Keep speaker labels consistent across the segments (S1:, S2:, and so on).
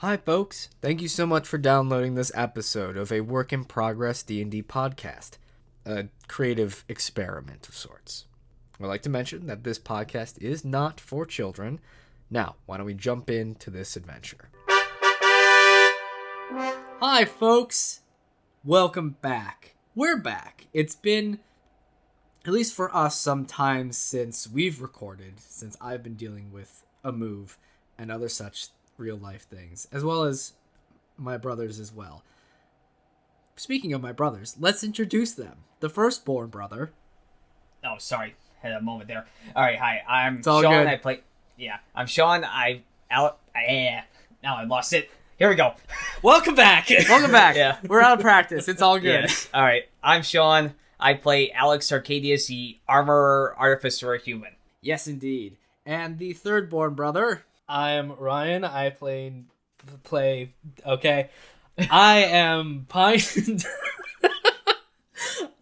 S1: Hi folks, thank you so much for downloading this episode of a work in progress D&D podcast, a creative experiment of sorts. I'd like to mention that this podcast is not for children. Now, why don't we jump into this adventure? Hi folks, welcome back. We're back. It's been, at least for us, some time since we've recorded, since I've been dealing with a move and other such real life things, as well as my brothers as well. Speaking of my brothers, let's introduce them. The firstborn brother.
S2: Oh, sorry. Had a moment there. All right, hi. I'm
S1: all
S2: Sean.
S1: good.
S2: I'm Sean. Now I lost it. Here we go.
S1: Welcome back. Welcome back.
S2: Yeah.
S1: We're out of practice. It's all good.
S2: Yes. All right. I'm Sean. I play Alex Arcadis, the armor artificer human.
S1: Yes, indeed. And the thirdborn brother.
S3: I'm Ryan. I play. Okay, I am Pine.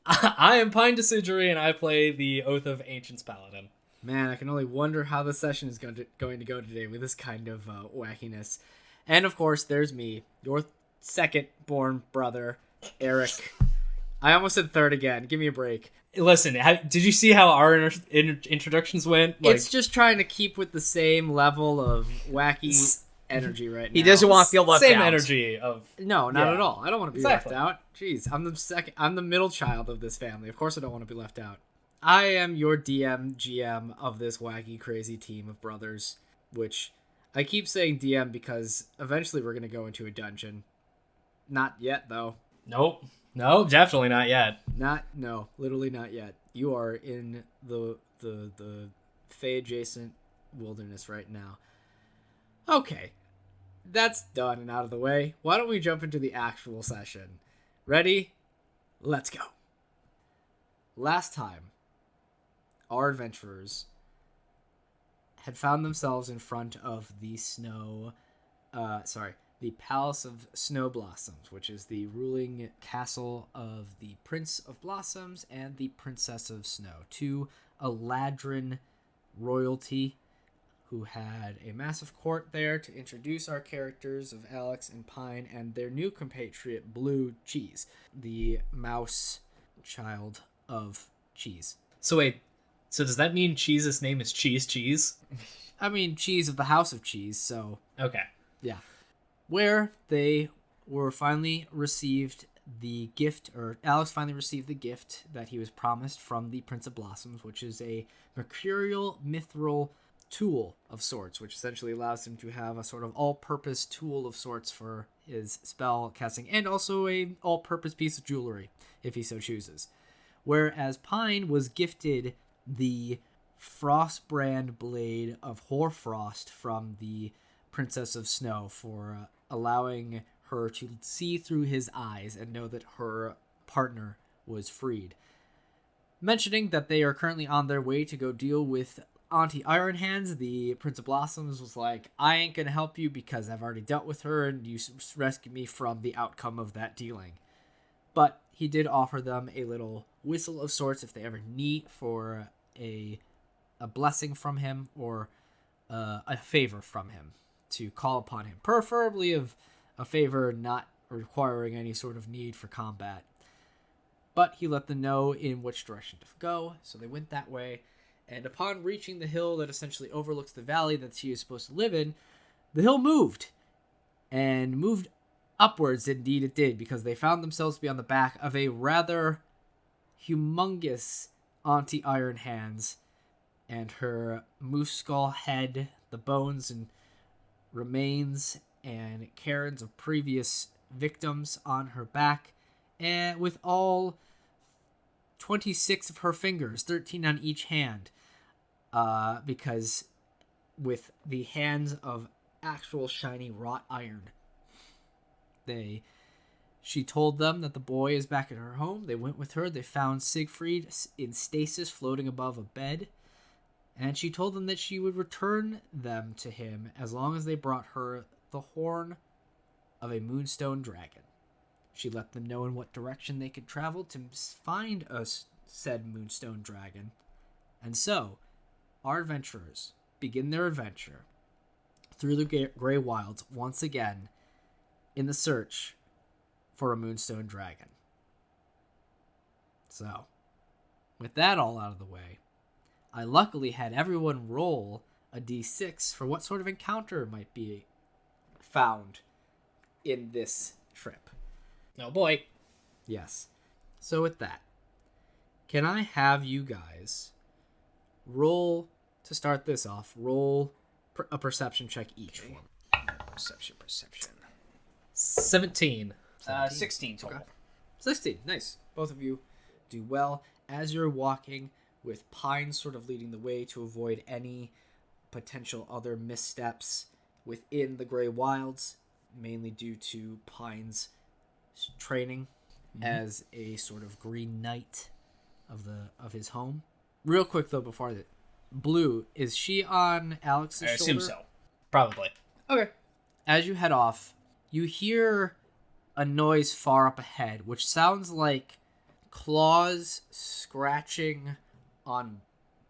S3: I am Pine Deciduery, and I play the Oath of Ancients Paladin.
S1: Man, I can only wonder how the session is going to go today with this kind of wackiness. And of course, there's me, your second-born brother, Eric. I almost said third again. Give me a break.
S3: Listen, did you see how our introductions went?
S1: It's just trying to keep with the same level of wacky energy right now.
S2: He doesn't want to feel left
S3: same
S2: out.
S3: energy of.
S1: No, not at all. I don't want to be
S3: Exactly.
S1: left out. Jeez, I'm the middle child of this family. Of course I don't want to be left out. I am your DM, GM of this wacky, crazy team of brothers, which I keep saying DM because eventually we're going to go into a dungeon. Not yet, though.
S3: Nope. No, definitely not yet.
S1: Literally not yet. You are in the Fey adjacent wilderness right now. Okay, that's done and out of the way. Why don't we jump into the actual session? Ready? Let's go. Last time, our adventurers had found themselves in front of the the Palace of Snow Blossoms, which is the ruling castle of the Prince of Blossoms and the Princess of Snow, two Eladrin royalty who had a massive court there to introduce our characters of Alex and Pine and their new compatriot, Blue Cheese, the mouse child of Cheese.
S3: So wait. So does that mean Cheese's name is Cheese?
S1: I mean, Cheese of the House of Cheese, so...
S3: Okay.
S1: Yeah. Where they were finally received the gift, or Alex finally received the gift that he was promised from the Prince of Blossoms, which is a mercurial mithril tool of sorts, which essentially allows him to have a sort of all-purpose tool of sorts for his spell casting, and also a all-purpose piece of jewelry, if he so chooses. Whereas Pine was gifted the Frostbrand blade of Hoarfrost from the Princess of Snow for allowing her to see through his eyes and know that her partner was freed. Mentioning that they are currently on their way to go deal with Auntie Ironhands, the Prince of Blossoms was like, I ain't gonna help you because I've already dealt with her and you rescued me from the outcome of that dealing. But he did offer them a little whistle of sorts if they ever need for a blessing from him or a favor from him to call upon him, preferably of a favor not requiring any sort of need for combat. But he let them know in which direction to go, so they went that way, and upon reaching the hill that essentially overlooks the valley that she is supposed to live in, the hill moved, and moved upwards. Indeed it did, because they found themselves to be on the back of a rather humongous Auntie Ironhands, and her moose skull head, the bones and remains and cairns of previous victims on her back, and with all 26 of her fingers, 13 on each hand, because with the hands of actual shiny wrought iron. She told them that the boy is back at her home. They went with her. They found Siegfried in stasis floating above a bed. And she told them that she would return them to him as long as they brought her the horn of a Moonstone Dragon. She let them know in what direction they could travel to find said Moonstone Dragon. And so, our adventurers begin their adventure through the Græy Wilds once again in the search for a Moonstone Dragon. So, with that all out of the way, I luckily had everyone roll a d6 for what sort of encounter might be found in this trip.
S3: Oh boy.
S1: Yes. So with that, can I have you guys roll, to start this off, roll a perception check each for me.
S2: Perception.
S3: 17.
S2: 16 total.
S1: 16. Nice. Both of you do well. As you're walking, with pines sort of leading the way to avoid any potential other missteps within the Græy Wilds, mainly due to Pine's training as a sort of green knight of his home. Real quick though, before that, Blue, is she on Alex's shoulder?
S2: I assume so.
S3: Probably.
S1: Okay. As you head off, you hear a noise far up ahead, which sounds like claws scratching on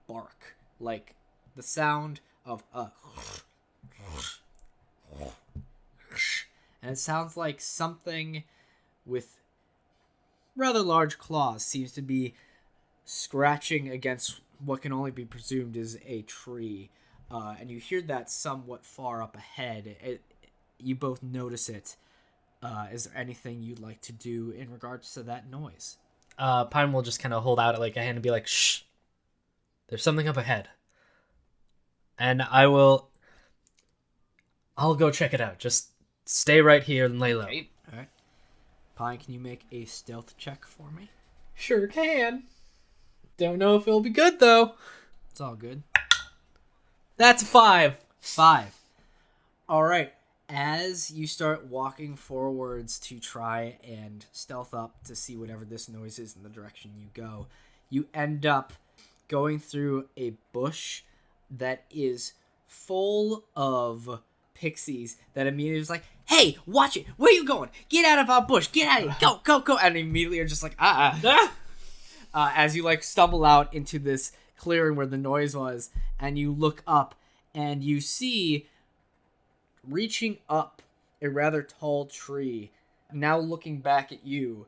S1: bark, like the sound of a and it sounds like something with rather large claws seems to be scratching against what can only be presumed is a tree, and you hear that somewhat far up ahead. You both notice it. Is there anything you'd like to do in regards to that noise?
S3: Pine will just kind of hold out like a hand and be like, "Shh, there's something up ahead," and I'll go check it out. Just stay right here and lay low.
S2: Okay.
S1: All right. Pine, can you make a stealth check for me?
S3: Sure can. Don't know if it'll be good though.
S1: It's all good.
S3: That's 5.
S1: 5. All right. As you start walking forwards to try and stealth up to see whatever this noise is in the direction you go, you end up going through a bush that is full of pixies that immediately is like, "Hey, watch it! Where are you going? Get out of our bush! Get out of here! Go, go, go!" And immediately are just like, as you like stumble out into this clearing where the noise was, and you look up and you see, reaching up a rather tall tree, now looking back at you,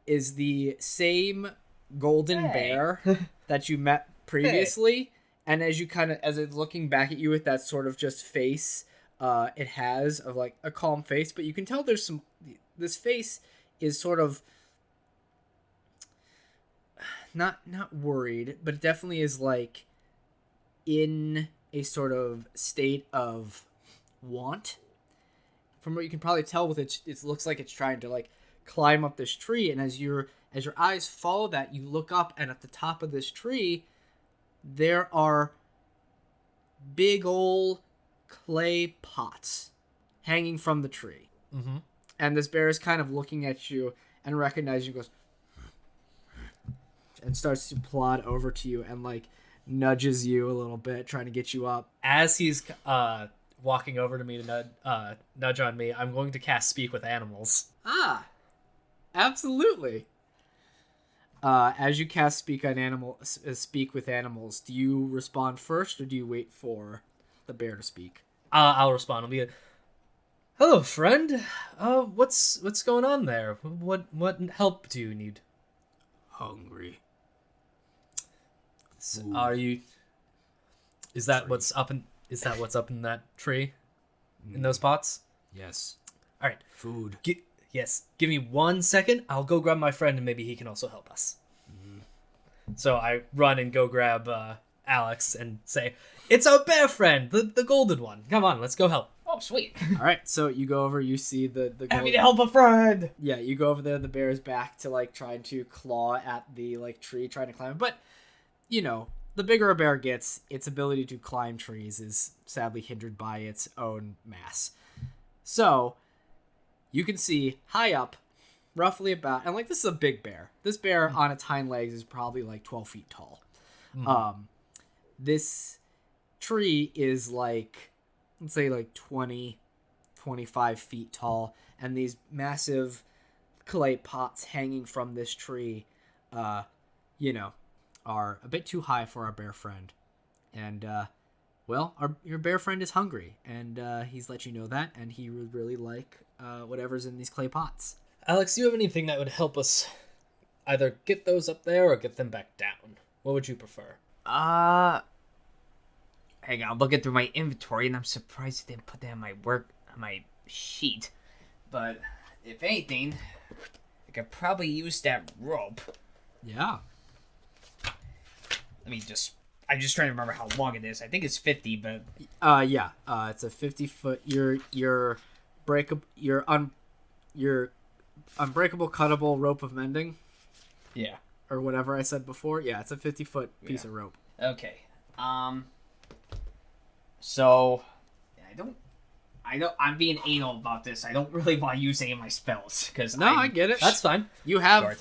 S1: is the same golden bear that you met previously. And as it's looking back at you with that sort of just face, it has of like a calm face, but you can tell this face is sort of not worried, but it definitely is like in a sort of state of want. From what you can probably tell with it looks like it's trying to like climb up this tree, and as your eyes follow that, you look up, and at the top of this tree there are big old clay pots hanging from the tree.
S3: Mm-hmm.
S1: And this bear is kind of looking at you and recognizes you, goes and starts to plod over to you and like nudges you a little bit, trying to get you up.
S3: As he's walking over to me to nudge on me, I'm going to cast Speak with Animals.
S1: Absolutely. As you cast Speak with Animals, do you respond first or do you wait for the bear to speak?
S3: I'll respond. I'll be like, "Hello, friend. What's going on there? What help do you need?"
S1: Hungry.
S3: Are you? Is that what's up in? Is that what's up in that tree? In those pots?
S1: Yes.
S3: All right.
S1: Food.
S3: Yes. Give me 1 second. I'll go grab my friend, and maybe he can also help us. Mm-hmm. So I run and go grab Alex and say, "It's our bear friend, the golden one. Come on, let's go help."
S2: Oh, sweet.
S1: All right. So you go over. You see the
S2: Happy to help a friend.
S1: Yeah. You go over there. The bear is back to like trying to claw at the like tree, trying to climb. But you know, the bigger a bear gets, its ability to climb trees is sadly hindered by its own mass. So you can see high up, roughly about, and like this is a big bear. This bear on its hind legs is probably like 12 feet tall. Mm-hmm. This tree is like, let's say like 20, 25 feet tall, and these massive clay pots hanging from this tree, are a bit too high for our bear friend. And well, your bear friend is hungry, and he's let you know that, and he would really like whatever's in these clay pots.
S3: Alex, do you have anything that would help us either get those up there or get them back down? What would you prefer?
S2: Hang on, I'm looking through my inventory, and I'm surprised I didn't put that on my sheet. But if anything, I could probably use that rope.
S1: Yeah.
S2: I'm just trying to remember how long it is. I think it's 50, but
S1: Yeah. It's a 50-foot. Your unbreakable cuttable rope of mending,
S2: yeah.
S1: or whatever I said before. Yeah, it's a 50-foot piece of rope.
S2: Okay. So I'm being anal about this. I don't really want to use any of my spells because
S1: I get it.
S3: That's fine.
S1: You have a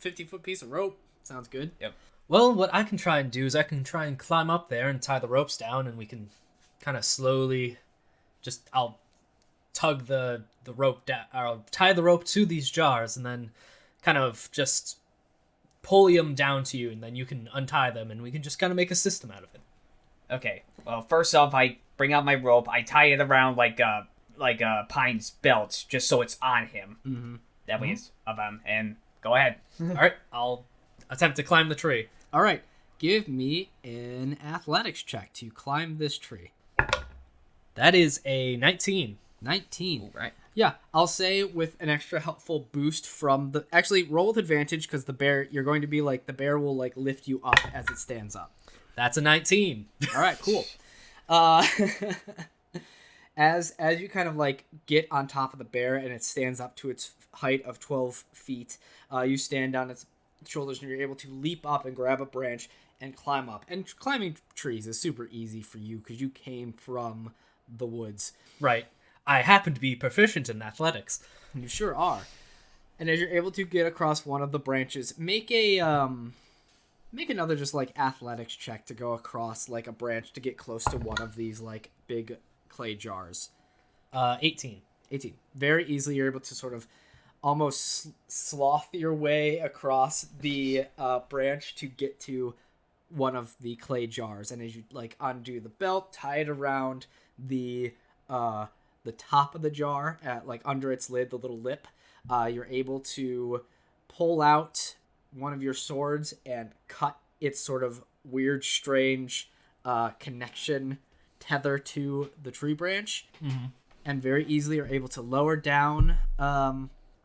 S1: 50-foot piece of rope. Sounds good.
S2: Yep.
S3: Well, what I can try and do is I can try and climb up there and tie the ropes down, and we can kind of slowly I'll tug the rope down, or I'll tie the rope to these jars, and then kind of just pull them down to you, and then you can untie them, and we can just kind of make a system out of it.
S2: Okay. Well, first off, I bring out my rope. I tie it around like a Pine's belt, just so it's on him.
S1: Mm-hmm.
S2: That way it's of him. And go ahead.
S3: All right, I'll attempt to climb the tree.
S1: All right. Give me an athletics check to climb this tree.
S3: That is a 19.
S1: 19.
S2: Right.
S1: Yeah, I'll say with an extra helpful boost from the... Actually, roll with advantage because the bear... You're going to be like... The bear will like lift you up as it stands up.
S3: That's a 19.
S1: All right, cool. As you kind of like get on top of the bear and it stands up to its height of 12 feet, you stand on its shoulders and you're able to leap up and grab a branch and climb up. And climbing trees is super easy for you because you came from the woods.
S3: Right. I happen to be proficient in athletics.
S1: You sure are. And as you're able to get across one of the branches, make another just like athletics check to go across like a branch to get close to one of these like big clay jars.
S3: 18.
S1: 18. Very easily you're able to sort of almost sloth your way across the branch to get to one of the clay jars. And as you like undo the belt, tie it around the top of the jar at like under its lid, the little lip, you're able to pull out one of your swords and cut its sort of weird, strange connection tether to the tree branch, and very easily are able to lower down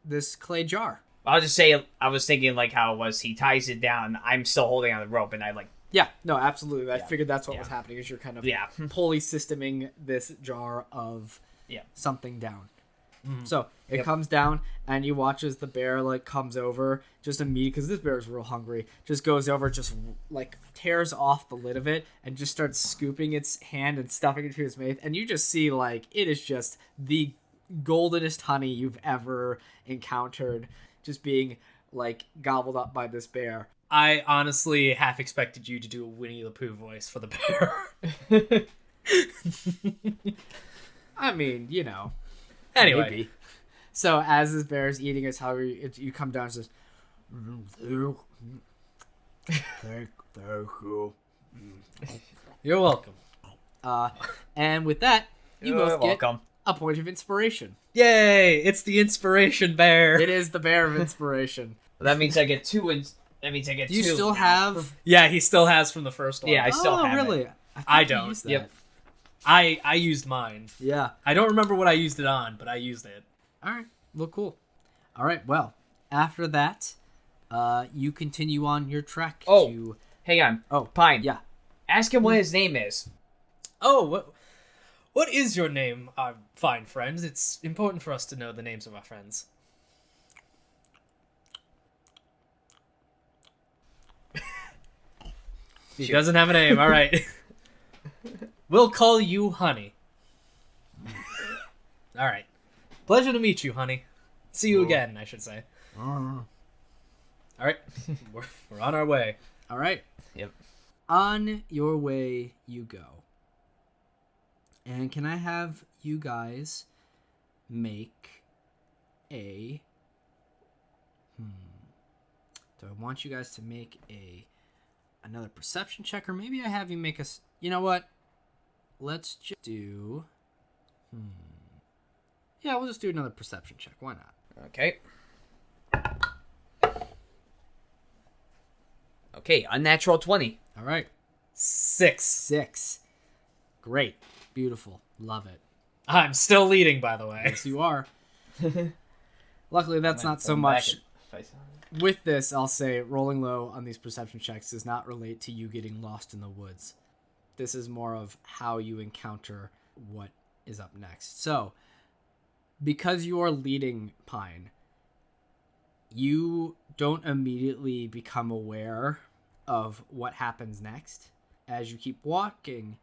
S1: this clay jar.
S2: I'll just say I was thinking like how it was. He ties it down. I'm still holding on the rope, and I like.
S1: Yeah, no, absolutely. I figured that's what was happening. Is you're kind of
S2: Yeah.
S1: pulley systeming this jar of something down. So it comes down, and you watch as the bear like comes over, just immediately because this bear is real hungry. Just goes over, just like tears off the lid of it, and just starts scooping its hand and stuffing it into his mouth. And you just see like it is just the goldenest honey you've ever encountered, just being like gobbled up by this bear.
S3: I honestly half expected you to do a Winnie the Pooh voice for the bear.
S1: I mean, you know.
S3: Anyway.
S1: Maybe. So as this bear is eating its hungry, you come down and says, thank you.
S3: You're welcome.
S1: And with that, you
S2: You're
S1: both get
S2: welcome.
S1: a point of inspiration.
S3: Yay! It's the inspiration bear.
S1: It is the bear of inspiration.
S2: That means I get two. That means I get
S1: Do you
S2: two.
S1: still
S2: now.
S1: have...
S3: Yeah, he still has from the first one.
S2: Yeah, I still have
S1: really?
S2: it.
S1: thought
S3: I
S1: you
S3: don't.
S1: used that.
S2: Yep.
S3: I used mine.
S1: Yeah.
S3: I don't remember what I used it on, but I used it.
S1: All right. Well, cool. All right. Well, after that, you continue on your trek
S2: Oh.
S1: to...
S2: Hang on.
S1: Oh,
S2: Pine.
S1: yeah.
S2: Ask him what his name is.
S3: Oh, what is your name, our fine friends? It's important for us to know the names of our friends. He doesn't have a name. All right. We'll call you Honey. All right. Pleasure to meet you, Honey. See you again, I should say. All right. We're on our way.
S1: All right.
S2: Yep.
S1: On your way you go. And can I have you guys make a... Do I want you guys to make another perception check? Or maybe I have you make a... You know what? let's just do... Yeah, we'll just do another perception check. Why not?
S2: Okay. Okay, unnatural 20.
S1: All right.
S3: 6.
S1: 6. Great. Beautiful. Love it.
S3: I'm still leading, by the way.
S1: Yes, you are. Luckily, that's not so much... With this, I'll say rolling low on these perception checks does not relate to you getting lost in the woods. This is more of how you encounter what is up next. So, because you are leading Pine, you don't immediately become aware of what happens next. As you keep walking,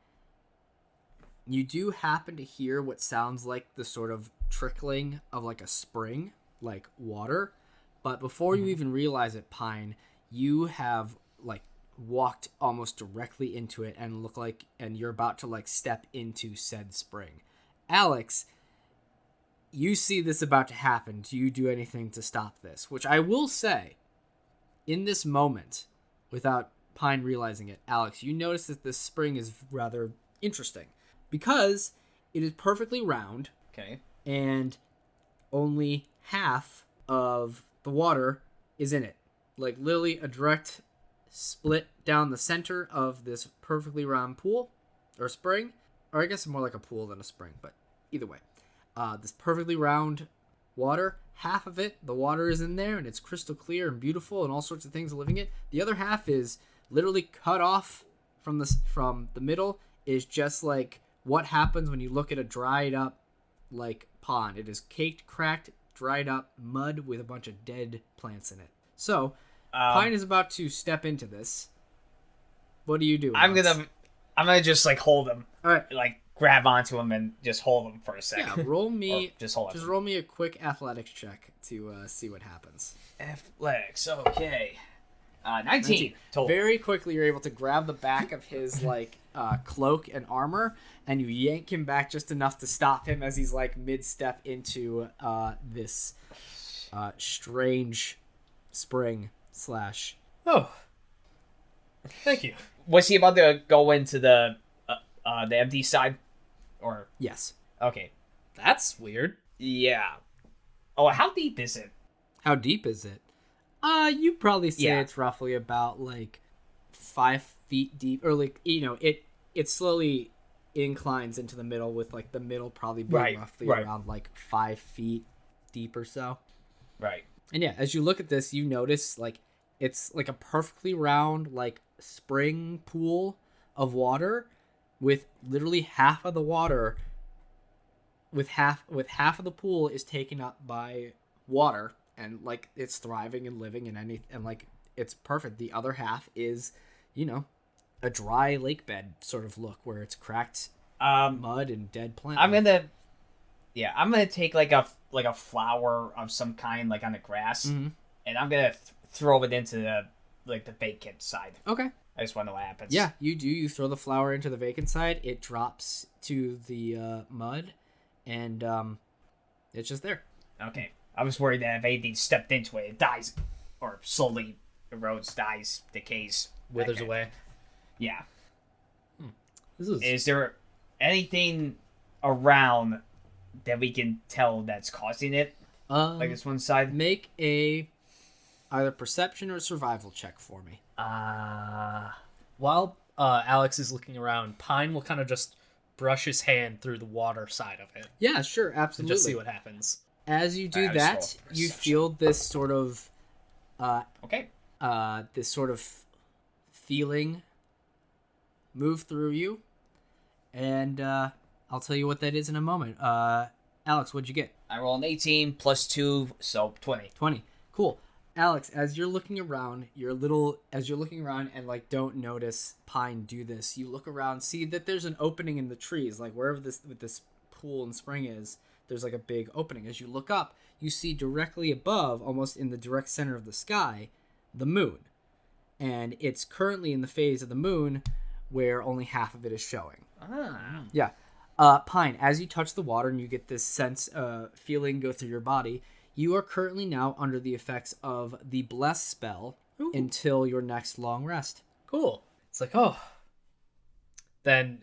S1: you do happen to hear what sounds like the sort of trickling of like a spring, like water. But before you even realize it, Pine, you have like walked almost directly into it and you're about to like step into said spring. Alex, you see this about to happen. Do you do anything to stop this? Which I will say, in this moment, without Pine realizing it, Alex, you notice that this spring is rather interesting because it is perfectly round.
S2: Okay.
S1: And only half of the water is in it. Like literally a direct split down the center of this perfectly round pool or spring. Or I guess more like a pool than a spring, but either way. This perfectly round water, half of it, the water is in there and it's crystal clear and beautiful and all sorts of things are living it. The other half is literally cut off from the middle, is just like what happens when you look at a dried up like pond. It is caked, cracked, dried up mud with a bunch of dead plants in it. So, Pine is about to step into this. What do you do?
S2: I'm gonna just like hold him.
S1: All right.
S2: Like grab onto him and just hold him for a second.
S1: Yeah, roll me.
S2: Just hold him.
S1: Roll me a quick athletics check to see what happens.
S2: Athletics. Okay. 19 total.
S1: Very quickly, you're able to grab the back of his like cloak and armor, and you yank him back just enough to stop him as he's like mid-step into this strange spring slash.
S3: Oh, thank you.
S2: Was he about to go into the empty side, or
S1: Yes.
S2: okay?
S3: That's weird.
S2: Yeah. Oh, how deep is it?
S1: How deep is it? You probably say
S2: Yeah.
S1: it's roughly about like 5 feet deep, or like it slowly inclines into the middle, with like the middle probably being roughly around like 5 feet deep or so.
S2: Right.
S1: And yeah, as you look at this, you notice like it's like a perfectly round like spring pool of water, with literally half of the water, with half of the pool is taken up by water, and like it's thriving and living and like it's perfect. The other half is, a dry lake bed sort of look, where it's cracked mud and dead plants.
S2: I'm gonna take like a flower of some kind, like on the grass, and I'm gonna throw it into the vacant side.
S1: Okay.
S2: I just want to know what happens.
S1: Yeah, you do. You throw the flower into the vacant side. It drops to the mud, and it's just there.
S2: Okay. I was worried that if anything stepped into it, it dies, or slowly erodes, dies, decays,
S3: Withers away.
S2: Yeah.
S3: This
S2: Is there anything around that we can tell that's causing it? Like this one side?
S1: Make a either perception or survival check for me.
S3: While Alex is looking around, Pine will kind of just brush his hand through the water side of it
S1: Yeah, sure,
S3: and
S1: absolutely.
S3: just see what happens.
S1: As you do
S2: I just
S1: that,
S2: roll
S1: you
S2: perception.
S1: feel this sort of
S2: Okay.
S1: this sort of feeling move through you, and I'll tell you what that is in a moment. Alex, what'd you get?
S2: I roll an 18 plus 2, so 20.
S1: 20. Cool. Alex, as you're looking around, and like don't notice Pine do this, you look around, see that there's an opening in the trees, like wherever this pool and spring is, there's like a big opening. As you look up, you see directly above, almost in the direct center of the sky, the moon. And it's currently in the phase of the moon where only half of it is showing.
S2: Ah.
S1: Yeah. Pine, as you touch the water and you get this feeling go through your body, you are currently now under the effects of the Bless spell until your next long rest.
S3: Cool. It's like, oh. Then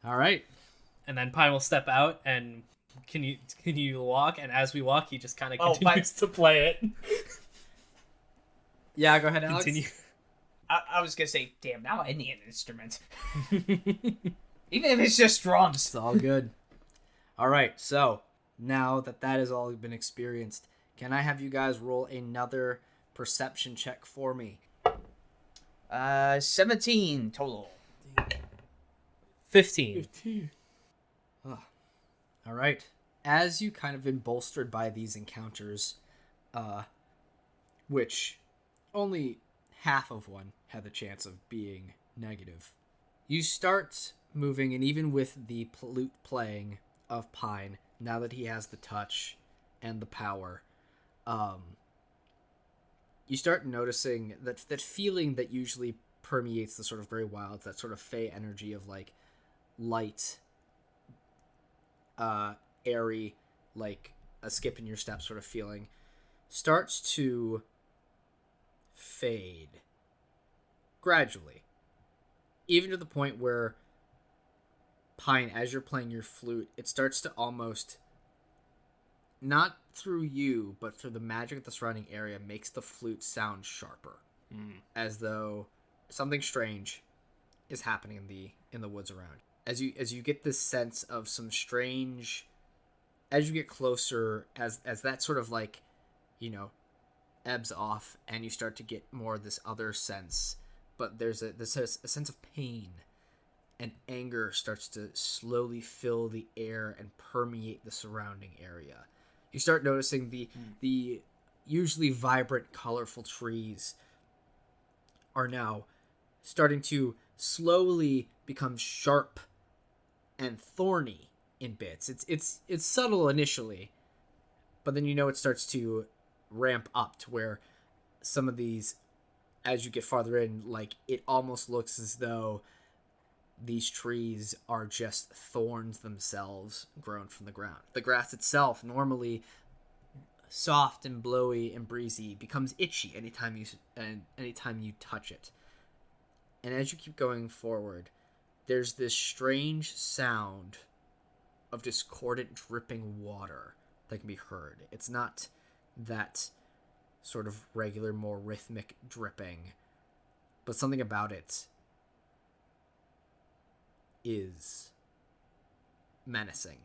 S1: All right.
S3: And then Pine will step out and can you walk? And as we walk, he just kind of continues to play it.
S1: Yeah, go ahead, Alex.
S3: Continue.
S2: I was gonna say, damn, now I need an instrument. Even if it's just drums.
S1: It's all good. All right, so now that has all been experienced, can I have you guys roll another perception check for me?
S2: 17 total.
S3: 15.
S1: Oh. All right. As you kind of been bolstered by these encounters, which only half of one had the chance of being negative, you start moving, and even with the flute playing of Pine, now that he has the touch and the power, you start noticing that feeling that usually permeates the sort of Græy Wilds, that sort of fey energy of like light, airy, like a skip in your step sort of feeling, starts to fade gradually, even to the point where Pine, as you're playing your flute, it starts to almost, not through you, but through the magic of the surrounding area, makes the flute sound sharper, as though something strange is happening in the woods around. As you get this sense of some strange, as you get closer, as that sort of like, ebbs off, and you start to get more of this other sense, but there's a sense of pain and anger starts to slowly fill the air and permeate the surrounding area. You start noticing the usually vibrant, colorful trees are now starting to slowly become sharp and thorny in bits. It's subtle initially, but then it starts to ramp up to where some of these, as you get farther in, like, it almost looks as though these trees are just thorns themselves grown from the ground. The grass itself, normally soft and blowy and breezy, becomes itchy anytime you touch it. And as you keep going forward, there's this strange sound of discordant dripping water that can be heard. It's not that sort of regular, more rhythmic dripping, but something about it is menacing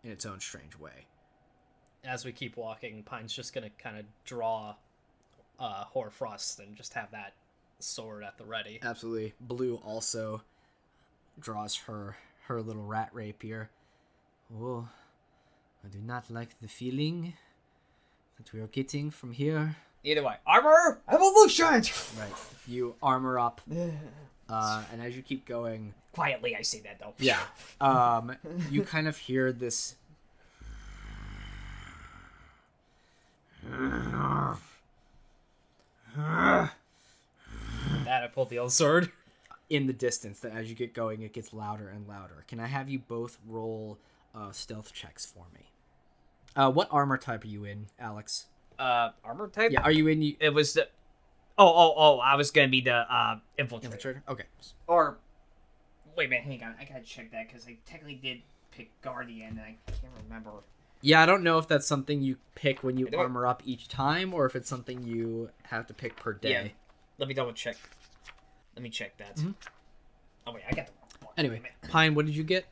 S1: in its own strange way.
S3: As we keep walking, Pine's just gonna kind of draw Hoarfrost and just have that sword at the ready.
S1: Absolutely. Blue also draws her little rat rapier. Oh, I do not like the feeling that we are getting from here.
S2: Either way, armor evolution.
S1: Right. You armor up, and as you keep going,
S2: Quietly, I say that though.
S1: yeah, you kind of hear this.
S3: That I pulled the old sword.
S1: In the distance, that as you get going, it gets louder and louder. Can I have you both roll stealth checks for me? What armor type are you in, Alex?
S2: Armor type?
S1: Yeah, are you in...
S2: It was the... Oh, I was gonna be the infiltrator.
S1: Okay.
S2: Or... Wait a minute, hang on. I gotta check that, because I technically did pick Guardian, and I can't remember.
S1: Yeah, I don't know if that's something you pick when you armor up each time, or if it's something you have to pick per day.
S2: Yeah. Let me double check. Let me check that. Mm-hmm. Oh, wait, I got the wrong one.
S1: Anyway, Pine, what did you get?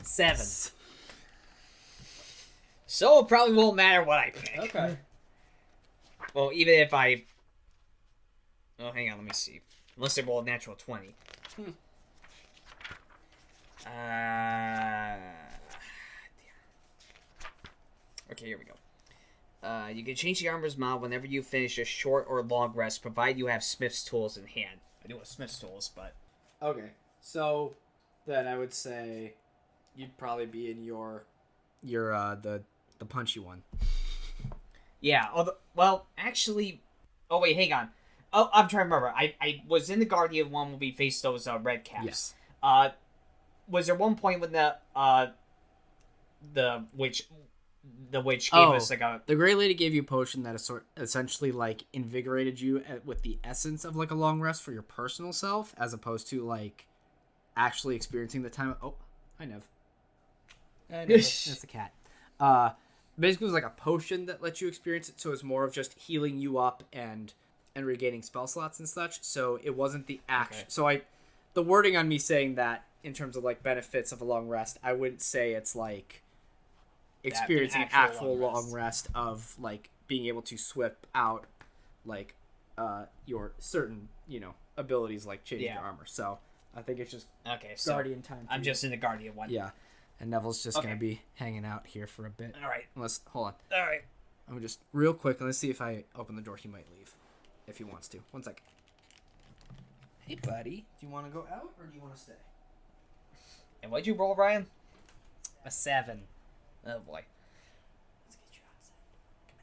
S3: 7.
S2: So it probably won't matter what I pick.
S1: Okay.
S2: Well, even if I... Oh, hang on, let me see. Unless they roll a natural 20. Okay, here we go. You can change the armor's mod whenever you finish a short or long rest, provided you have Smith's tools in hand. I do have Smith's tools, but...
S1: Okay, so then I would say you'd probably be in your the punchy one.
S2: Yeah, well, actually... Oh, wait, hang on. Oh, I'm trying to remember. I was in the Guardian one when we faced those red caps.
S1: Yes.
S2: Was there one point when the witch gave us like a...
S1: The Gray Lady gave you a potion that essentially like invigorated you with the essence of like a long rest for your personal self, as opposed to like actually experiencing the time. Oh, hi Nev. That's a cat. Basically, it was like a potion that lets you experience it, so it's more of just healing you up and regaining spell slots and such. So it wasn't the action. Okay. So the wording on me saying that in terms of like benefits of a long rest, I wouldn't say it's like experiencing an actual long rest of like being able to swip out like your certain abilities like changing your armor. So I think it's just Guardian time.
S2: I'm just in the Guardian one.
S1: Yeah. And Neville's just going to be hanging out here for a bit.
S2: All right.
S1: Hold on.
S2: All right.
S1: I'm going to just, real quick, let's see if I open the door. He might leave. If he wants to. 1 second. Hey, buddy. Do you want to go out or do you want to stay?
S2: And what'd you roll, Ryan?
S3: A 7.
S2: Oh, boy.
S1: Let's get you outside. Come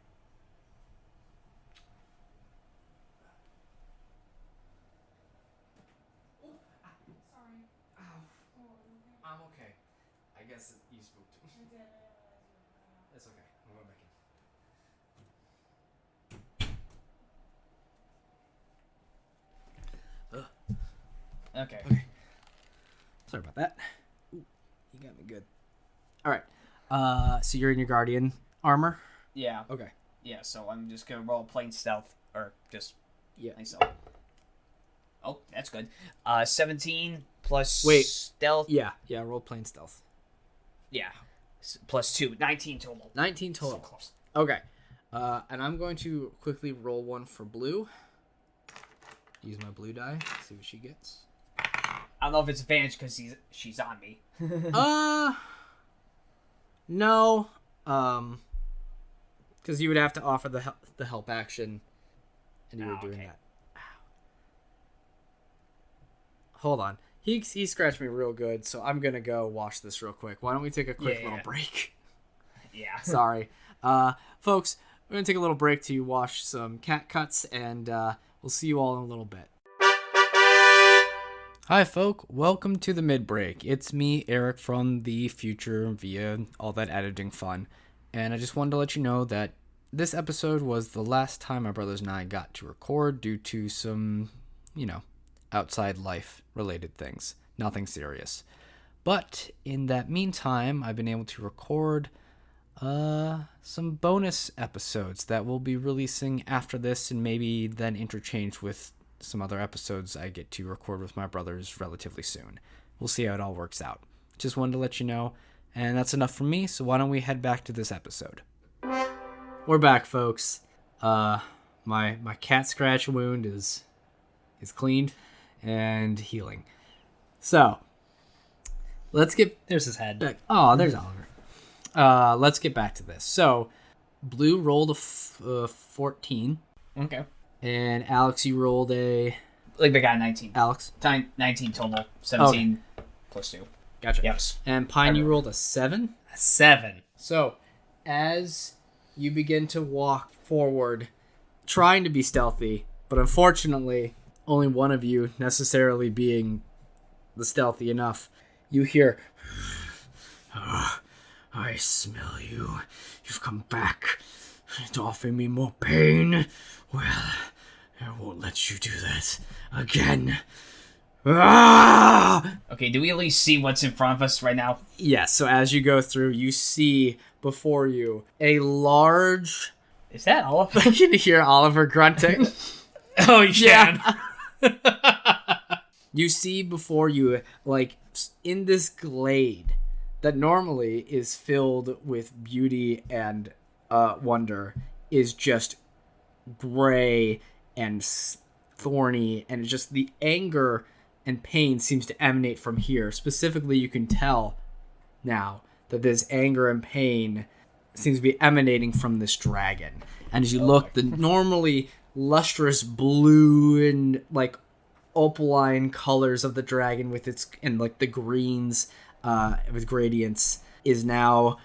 S1: in. Sorry. Ow. I'm okay. I guess you spooked him. That's okay. I'm going back in.
S2: Okay.
S1: Sorry about that. Ooh, you got me good. All right. So you're in your Guardian armor?
S2: Yeah.
S1: Okay.
S2: Yeah, so I'm just going to roll plain stealth. Or just myself. Oh, that's good. 17 plus stealth.
S1: Yeah, roll plain stealth.
S2: Yeah. Plus 2. 19 total.
S1: 19 total.
S2: So close.
S1: Okay. And I'm going to quickly roll one for blue. Use my blue die. See what she gets.
S2: I don't know if it's advantage because she's on me.
S1: No. Because you would have to offer the help action, and you were doing that. Ow. Hold on. He scratched me real good, so I'm gonna go wash this real quick. Why don't we take a quick little break?
S2: Yeah.
S1: Sorry. Folks, we're gonna take a little break to wash some cat cuts, and we'll see you all in a little bit. Hi, folk. Welcome to the mid-break. It's me, Eric, from the future via all that editing fun. And I just wanted to let you know that this episode was the last time my brothers and I got to record due to some, outside life-related things. Nothing serious. But in that meantime, I've been able to record some bonus episodes that we'll be releasing after this and maybe then interchange with some other episodes I get to record with my brothers relatively soon. We'll see how it all works out. Just wanted to let you know, and that's enough from me, so why don't we head back to this episode. We're back, folks. My cat scratch wound is cleaned and healing. So, let's get...
S3: There's his head.
S1: Back. Oh, there's Oliver. Let's get back to this. So, Blue rolled a 14.
S2: Okay.
S1: And Alex, you rolled a...
S2: Like the guy 19.
S1: Alex?
S2: 19 total. 17 plus 2.
S1: Gotcha.
S2: Yes.
S1: And Pine, you rolled a 7?
S3: A 7.
S1: So, as you begin to walk forward, trying to be stealthy, but unfortunately, only one of you necessarily being the stealthy enough, you hear... I smell you. You've come back to offer me more pain. Well, I won't let you do that again.
S2: Okay, do we at least see what's in front of us right now?
S1: Yes, so as you go through, you see before you a large...
S2: Is that Oliver?
S1: I can hear Oliver grunting.
S3: Oh, you can.
S1: You see before you, like, in this glade that normally is filled with beauty and wonder, is just gray and thorny, and just the anger and pain seems to emanate from here. Specifically, you can tell now that this anger and pain seems to be emanating from this dragon. And as you look, the normally lustrous blue and like opaline colors of the dragon with its and like the greens with gradients is now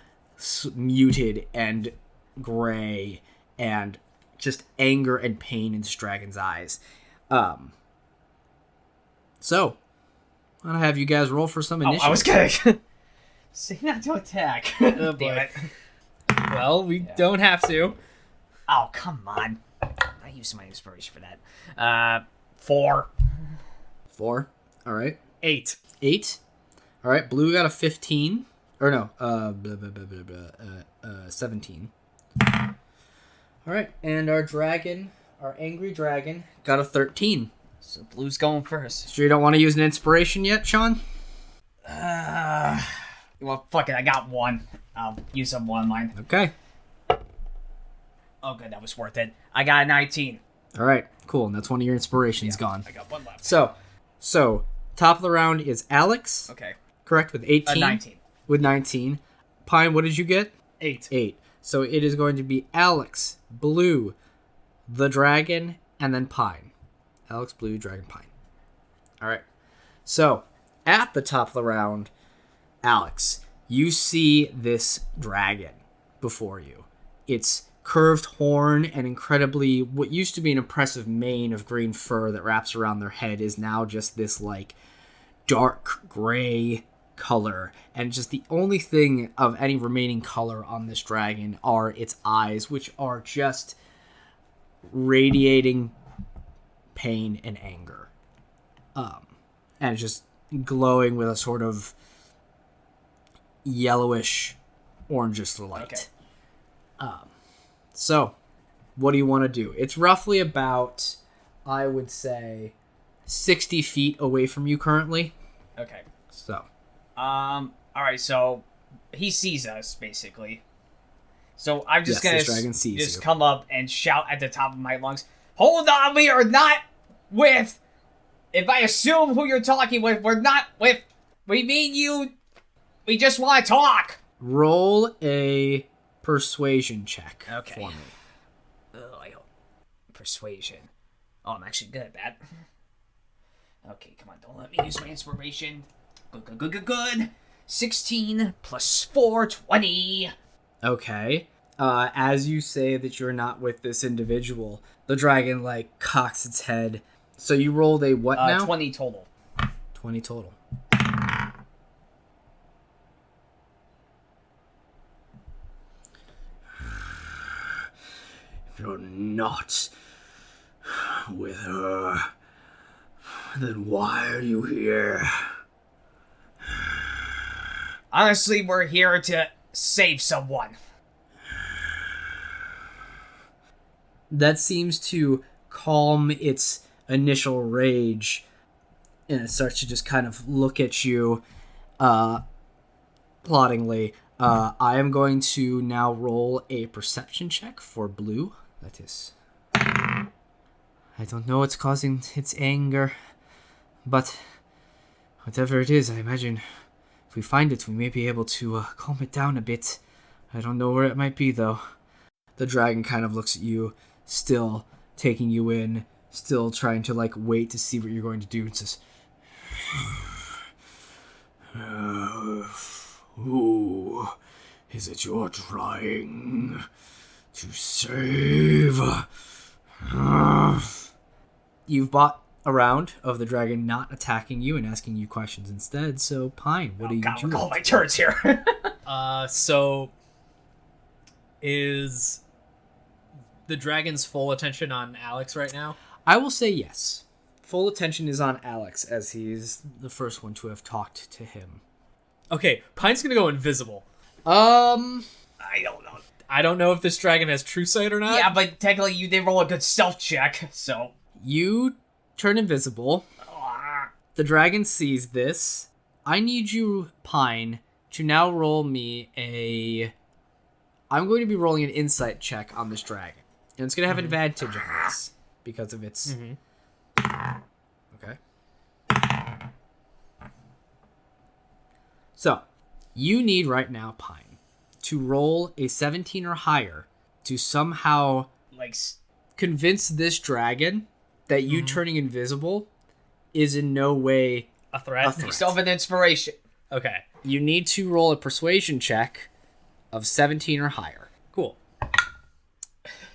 S1: muted and gray and just anger and pain in this dragon's eyes. So, I'm gonna have you guys roll for some initiative.
S2: I was kidding. Say not to attack.
S3: Oh, boy. Well, we don't have to.
S2: Oh, come on. I used my inspiration for that. 4.
S1: 4. All right.
S3: 8.
S1: 8. All right, blue got a 15. Or no, 17. All right, and our angry dragon, got a 13.
S2: So blue's going first.
S1: Sure you don't want to use an inspiration yet, Sean?
S2: Well, fuck it. I got one. I'll use up one of mine.
S1: Okay.
S2: Oh, good. That was worth it. I got a 19.
S1: All right, cool. And that's one of your inspirations gone.
S2: I got one left.
S1: So top of the round is Alex.
S2: Okay.
S1: Correct, with 18.
S2: 19.
S1: With 19. Pine, what did you get?
S3: 8.
S1: 8. So it is going to be Alex, Blue, the Dragon, and then Pine. Alex, Blue, Dragon, Pine. All right. So at the top of the round, Alex, you see this dragon before you. Its curved horn and incredibly, what used to be an impressive mane of green fur that wraps around their head is now just this like dark gray color, and just the only thing of any remaining color on this dragon are its eyes, which are just radiating pain and anger, and just glowing with a sort of yellowish orangish light.
S2: Okay.
S1: So what do you want to do? It's roughly about, I would say, 60 feet away from you currently.
S2: Okay.
S1: So
S2: all right, so he sees us, basically. So I'm just
S1: Yes, this dragon sees
S2: just
S1: you.
S2: come up and shout at the top of my lungs, "Hold on, we are not with... If I assume who you're talking with, we're not with... We mean you... We just want to talk!"
S1: roll a persuasion check
S2: Okay.
S1: for me.
S2: Oh, I hope. Persuasion. Oh, I'm actually good at that. Okay, come on, don't let me use my inspiration. Good. 16 plus 4, 20.
S1: Okay. As you say that you're not with this individual, the dragon, like, cocks its head. So you rolled a what now?
S2: 20 total.
S1: 20 total. If you're not with her, then why are you here?
S2: Honestly, we're here to save someone.
S1: That seems to calm its initial rage, and it starts to just kind of look at you ploddingly. I am going to now roll a perception check for Blue. That is... I don't know what's causing its anger, but whatever it is, I imagine if we find it, we may be able to calm it down a bit. I don't know where it might be, though. The dragon kind of looks at you, still taking you in, still trying to, like, wait to see what you're going to do. It says, "Who is it you're trying to save?" You've bought a round of the dragon not attacking you and asking you questions instead, so Pine, what do you do?
S2: Call my turns here.
S3: So is the dragon's full attention on Alex right now?
S1: I will say yes. Full attention is on Alex, as he's the first one to have talked to him.
S3: Okay, Pine's gonna go invisible.
S2: I don't know.
S3: I don't know if this dragon has true sight or not.
S2: Yeah, but technically you did roll a good stealth check, so...
S1: You turn invisible. The dragon sees this. I need you, Pine, to now roll me a... I'm going to be rolling an insight check on this dragon. And it's going to have advantage on this because of its... Okay. So, you need right now, Pine, to roll a 17 or higher to somehow
S2: Like...
S1: convince this dragon that you turning invisible is in no way
S3: A threat?
S2: You still have an inspiration.
S3: Okay,
S1: You need to roll a persuasion check of 17 or higher.
S3: cool.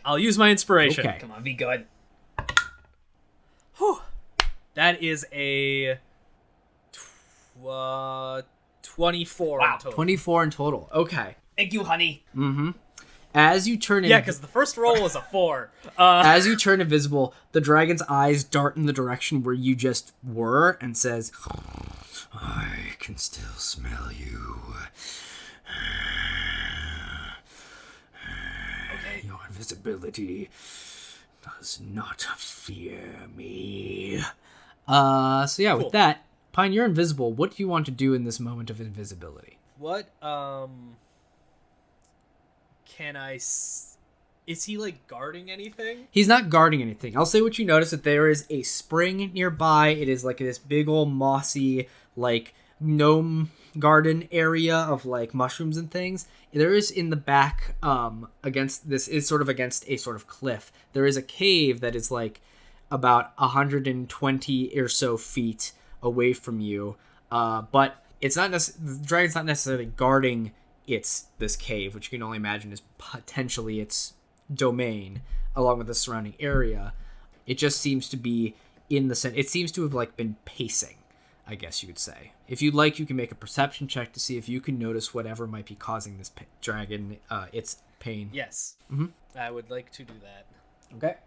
S3: I'll use my inspiration.
S1: Okay.
S2: Come on, be good.
S3: Whew. That is a 24
S2: Wow.
S3: in total.
S1: 24 in total. Okay.
S2: Thank you, honey.
S1: And As you turn
S3: Yeah, because the first roll was a 4.
S1: as you turn invisible, the dragon's eyes dart in the direction where you just were and says, I can still smell you.
S3: Okay.
S1: Your invisibility does not fear me. So yeah,
S3: Cool.
S1: with that, Pine, you're invisible. What do you want to do in this moment of invisibility?
S3: What, can is he, like, guarding anything?
S1: He's not guarding anything. I'll say what you notice, that there is a spring nearby. It is like this big old mossy, like, gnome garden area of, like, mushrooms and things. There is in the back, against a sort of cliff. There is a cave that is, like, about 120 or so feet away from you. But it's not the dragon's not necessarily guarding this cave, which you can only imagine is potentially its domain, along with the surrounding area. It just seems to be in the center. It seems to have, like, been pacing, I guess you could say. If you'd like, you can make a perception check to see if you can notice whatever might be causing this dragon its pain.
S3: Yes.
S1: Mhm.
S3: I would like to do that.
S1: Okay.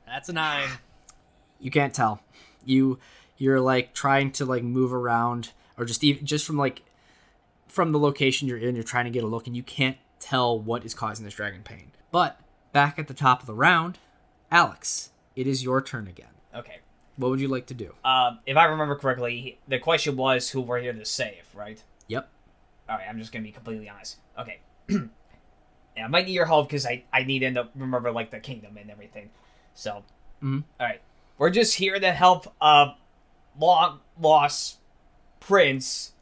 S3: That's a 9.
S1: You can't tell. You're like trying to, like, move around, or just from the location you're in, you're trying to get a look, and you can't tell what is causing this dragon pain. But back at the top of the round, Alex, it is your turn again.
S2: Okay.
S1: What would you like to do?
S2: If I remember correctly, the question was who we're here to save, right?
S1: Yep.
S2: Alright, I'm just gonna be completely honest. Okay. Yeah, I might need your help because I need to remember, like, the kingdom and everything. So, Alright. We're just here to help a long-lost prince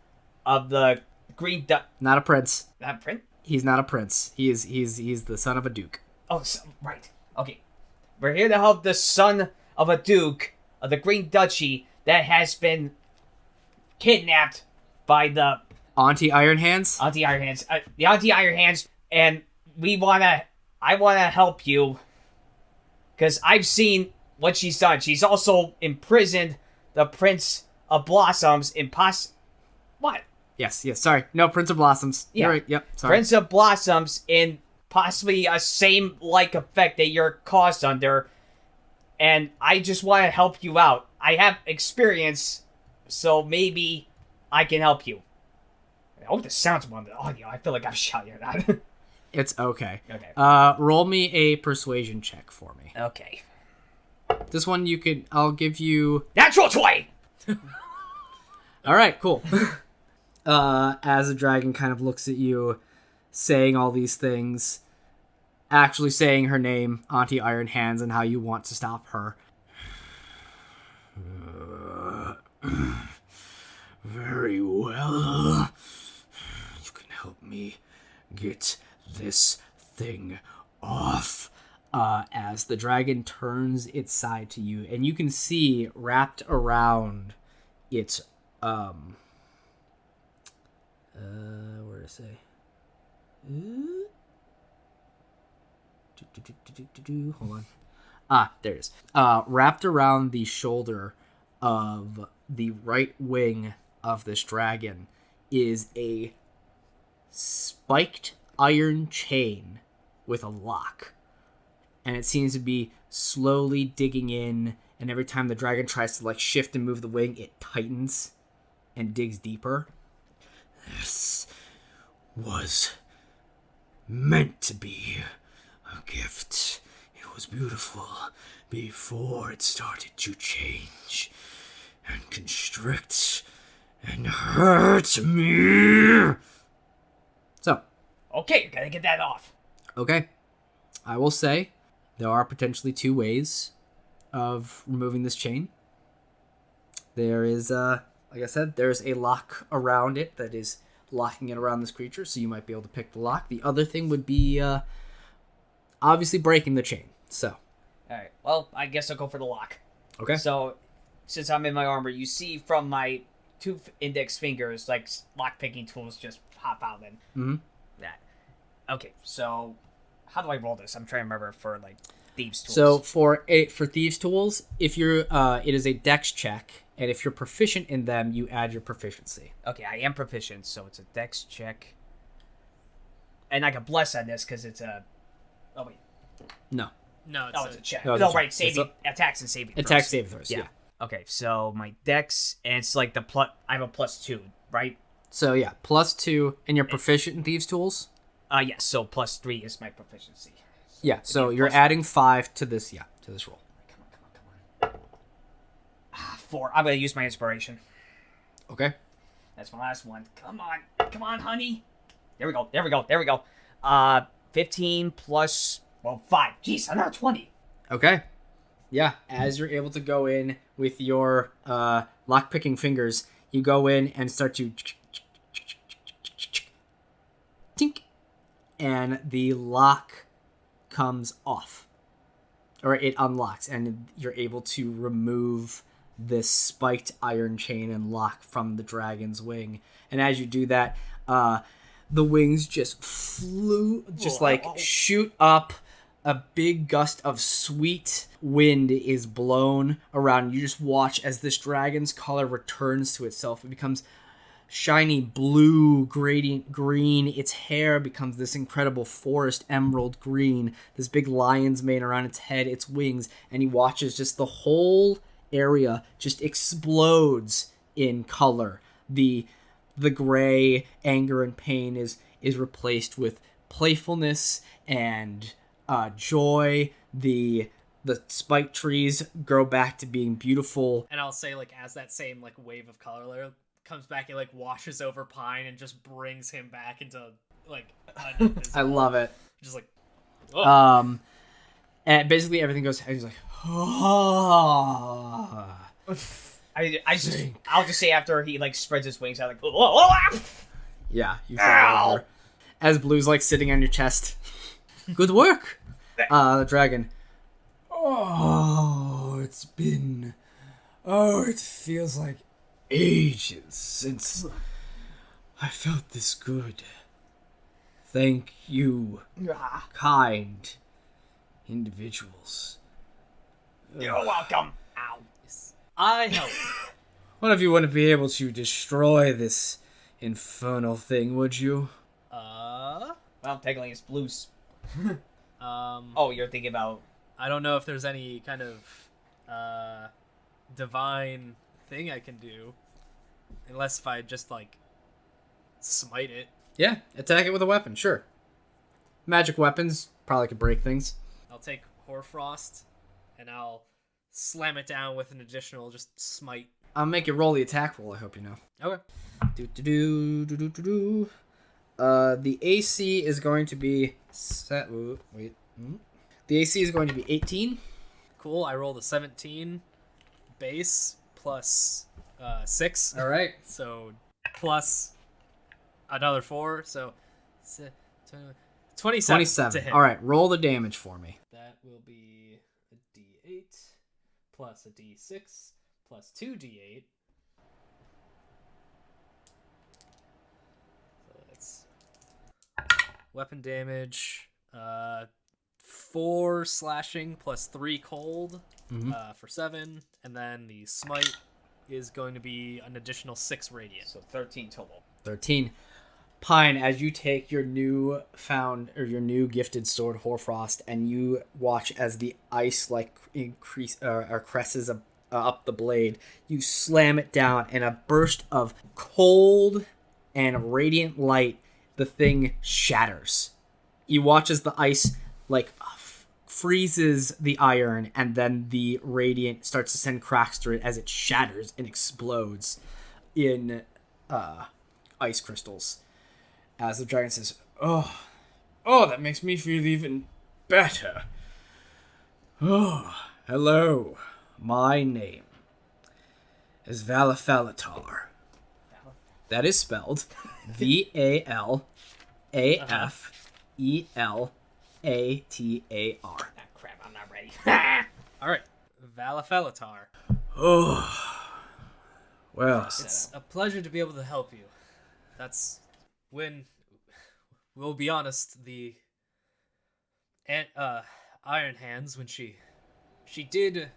S2: of the Green
S1: Not a prince.
S2: Not prince?
S1: He's not a prince. He's the son of a duke.
S2: Oh, right. Okay. We're here to help the son of a duke of the Green Duchy that has been kidnapped by the
S1: Auntie Iron Hands?
S2: Auntie Iron Hands. The Auntie Iron Hands, and I wanna help you because I've seen what she's done. She's also imprisoned the Prince of Blossoms in what?
S1: Yes. Sorry. No, Prince of Blossoms.
S2: Yeah.
S1: You're right. Yep. Sorry.
S2: Prince of Blossoms in possibly a same like effect that you're caused under, and I just want to help you out. I have experience, so maybe I can help you. I hope this sounds well on the audio. I feel like I'm shouting at that.
S1: It's okay.
S2: Okay.
S1: Roll me a persuasion check for me.
S2: Okay.
S1: This one I'll give you...
S2: Natural 20!
S1: All right, cool. As the dragon kind of looks at you, saying all these things, actually saying her name, Auntie Iron Hands, and how you want to stop her. Very well. You can help me get this thing off. As the dragon turns its side to you, and you can see wrapped around its where to say? Hold on. There it is. Wrapped around the shoulder of the right wing of this dragon is a spiked iron chain with a lock. And it seems to be slowly digging in, and every time the dragon tries to, like, shift and move the wing, it tightens and digs deeper. This was meant to be a gift. It was beautiful before it started to change and constrict and hurt me. So.
S2: Okay, gotta get that off.
S1: Okay. I will say there are potentially two ways of removing this chain. There is, like I said, there's a lock around it that is locking it around this creature, so you might be able to pick the lock. The other thing would be, obviously breaking the chain, so.
S2: Alright, well, I guess I'll go for the lock.
S1: Okay.
S2: So, since I'm in my armor, you see from my two index fingers, like, lock-picking tools just pop out and that. Okay, so how do I roll this? I'm trying to remember for, like, thieves tools.
S1: So for thieves tools, if you're it is a dex check, and if you're proficient in them, you add your proficiency.
S2: Okay, I am proficient, so it's a dex check. And I can bless on this because it's a... Oh, wait.
S1: No.
S3: No,
S2: It's a check.
S1: No,
S2: No,
S1: it's a
S2: right.
S1: check.
S2: Saving... Attacks and saving throws.
S1: Attack save throws, yeah.
S2: Okay, so my dex, and it's like the plus... I have a +2, right?
S1: So, yeah, +2, and you're proficient in Thieves' Tools?
S2: Yes, so +3 is my proficiency.
S1: Yeah, so you're adding 5 to this, to this roll.
S2: Come on. 4. I'm going to use my inspiration.
S1: Okay.
S2: That's my last one. Come on, honey. There we go. 15 plus, 5. Jeez, another 20.
S1: Okay. Yeah, as you're able to go in with your lock-picking fingers, you go in and start to tink, and the lock comes off. Or it unlocks, and you're able to remove this spiked iron chain and lock from the dragon's wing. And as you do that, the wings just shoot up. A big gust of sweet wind is blown around. You just watch as this dragon's color returns to itself. It becomes shiny blue, gradient green. Its hair becomes this incredible forest emerald green. This big lion's mane around its head, its wings, and he watches just the whole area just explodes in color. The gray anger and pain is replaced with playfulness and joy. The spike trees grow back to being beautiful.
S3: And I'll say, like, as that same, like, wave of color layer comes back, it, like, washes over Pine and just brings him back into, like,
S1: I love it.
S3: Just like,
S1: and basically everything goes, and he's like, oh.
S2: I'll just say after he, like, spreads his wings out, like, oh,
S1: yeah, you fall over. As Blue's, like, sitting on your chest. Good work. The dragon. It feels like ages since I felt this good. Thank you, kind individuals.
S2: You're welcome. Ow.
S3: I helped.
S1: One of you wouldn't be able to destroy this infernal thing, would you?
S2: Well, technically it's Blue's.
S3: Um,
S2: Oh, you're thinking about...
S3: I don't know if there's any kind of divine thing I can do, unless if I just like smite it.
S1: Yeah, attack it with a weapon, sure. Magic weapons probably could break things.
S3: I'll take Hoarfrost, and I'll slam it down with an additional just smite.
S1: I'll make you roll the attack roll, I hope you know.
S3: Okay.
S1: The AC is going to be The AC is going to be 18.
S3: Cool. I rolled a 17 base plus 6.
S1: All right.
S3: So plus another 4. So 27. To hit.
S1: All right. Roll the damage for me.
S3: That will be a D8 plus a D6 plus 2D8. So that's weapon damage. 4 slashing plus 3 cold for 7, and then the smite is going to be an additional 6 radiant.
S2: So 13 total.
S1: 13. Pine, as you take your new gifted sword Hoarfrost, and you watch as the ice cresses up the blade, you slam it down, and a burst of cold and radiant light, the thing shatters. You watch as the ice freezes the iron, and then the radiant starts to send cracks through it as it shatters and explodes in ice crystals. As the dragon says, oh, that makes me feel even better. Oh, hello. My name is Valafalatar. That is spelled Valafelatar.
S2: Ah, crap, I'm not ready.
S3: Alright, Valafelatar.
S1: Oh, well,
S3: It's a pleasure to be able to help you. That's when, we'll be honest, the Iron Hands, when she did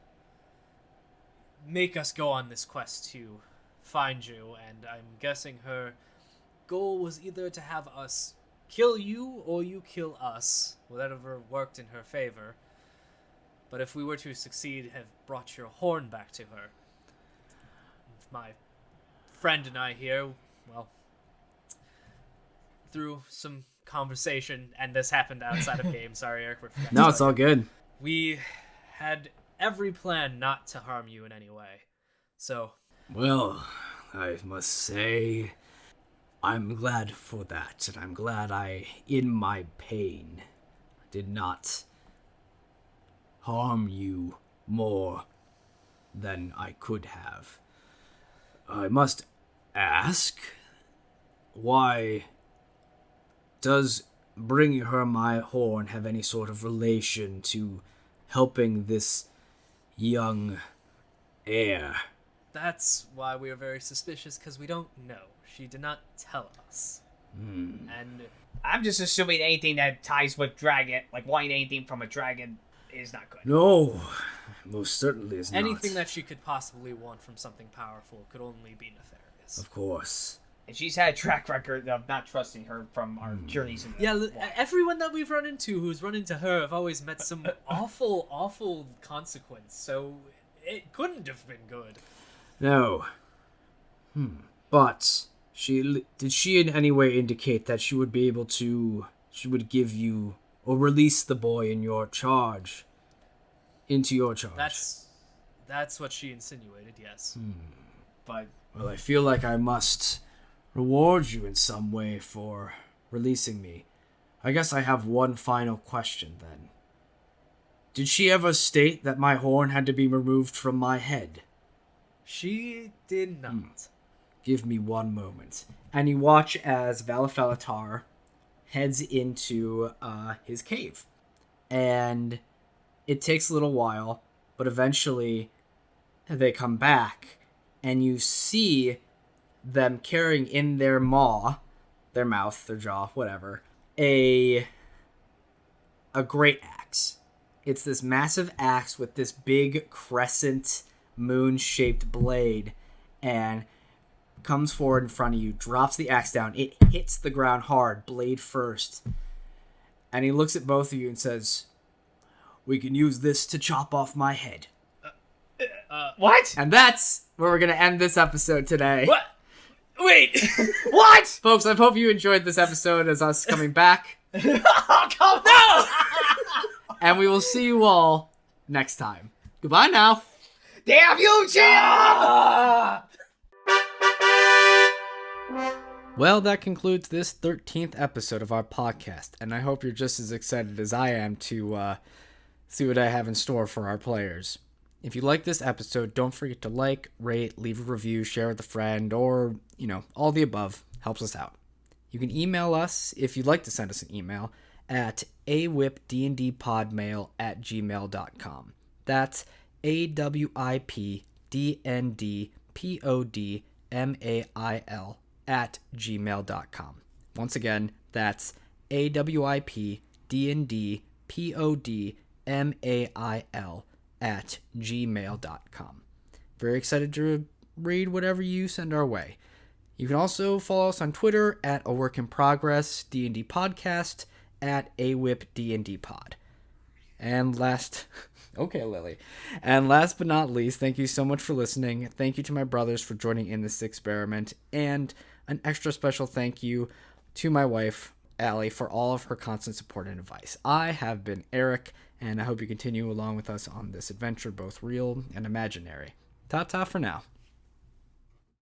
S3: make us go on this quest to find you, and I'm guessing her goal was either to have us kill you or you kill us, whatever worked in her favor. But if we were to succeed, have brought your horn back to her. If my friend and I here, well, through some conversation, and this happened outside of game, sorry Eric.
S1: No, it's all good.
S3: We had every plan not to harm you in any way. So...
S1: Well, I must say, I'm glad for that, and I'm glad I, in my pain, did not harm you more than I could have. I must ask, why does bringing her my horn have any sort of relation to helping this young heir?
S3: That's why we are very suspicious, because we don't know. She did not tell us. And
S2: I'm just assuming anything that ties with dragon, like wanting anything from a dragon, is not good.
S1: No, most certainly is not.
S3: anything that she could possibly want from something powerful could only be nefarious.
S1: Of course.
S2: And she's had a track record of not trusting her from our journeys. In
S3: Yeah, everyone that we've run into who's run into her have always met some awful, awful consequence, so it couldn't have been good.
S1: No. But did she in any way indicate that she would be able to, she would give you or release the boy in your charge, into your charge?
S3: That's what she insinuated, yes.
S2: But
S1: Well, I feel like I must reward you in some way for releasing me. I guess I have one final question then. Did she ever state that my horn had to be removed from my head?
S3: She did not.
S1: Give me one moment. And you watch as Valafelatar heads into his cave. And it takes a little while, but eventually they come back, and you see them carrying in their maw, their mouth, their jaw, whatever, a great axe. It's this massive axe with this big crescent moon-shaped blade, and comes forward in front of you, drops the axe down. It hits the ground hard, blade first. And he looks at both of you and says, "We can use this to chop off my head."
S2: what?
S1: And that's where we're going to end this episode today.
S2: What? Wait, what?
S1: Folks, I hope you enjoyed this episode as us coming back.
S2: Oh, come on!
S1: And we will see you all next time. Goodbye now.
S2: Damn you, Jim!
S1: Well, that concludes this 13th episode of our podcast, and I hope you're just as excited as I am to see what I have in store for our players. If you like this episode, don't forget to like, rate, leave a review, share with a friend, or, all the above helps us out. You can email us, if you'd like to send us an email, at awipdndpodmail@gmail.com. That's awipdndpodmail@gmail.com. Once again, that's awipdndpodmail@gmail.com. Very excited to read whatever you send our way. You can also follow us on Twitter at A Work in Progress D&D Podcast, at awipdndpod. And last... Okay, Lily. And last but not least, thank you so much for listening. Thank you to my brothers for joining in this experiment. And an extra special thank you to my wife, Allie, for all of her constant support and advice. I have been Eric, and I hope you continue along with us on this adventure, both real and imaginary. Ta-ta for now.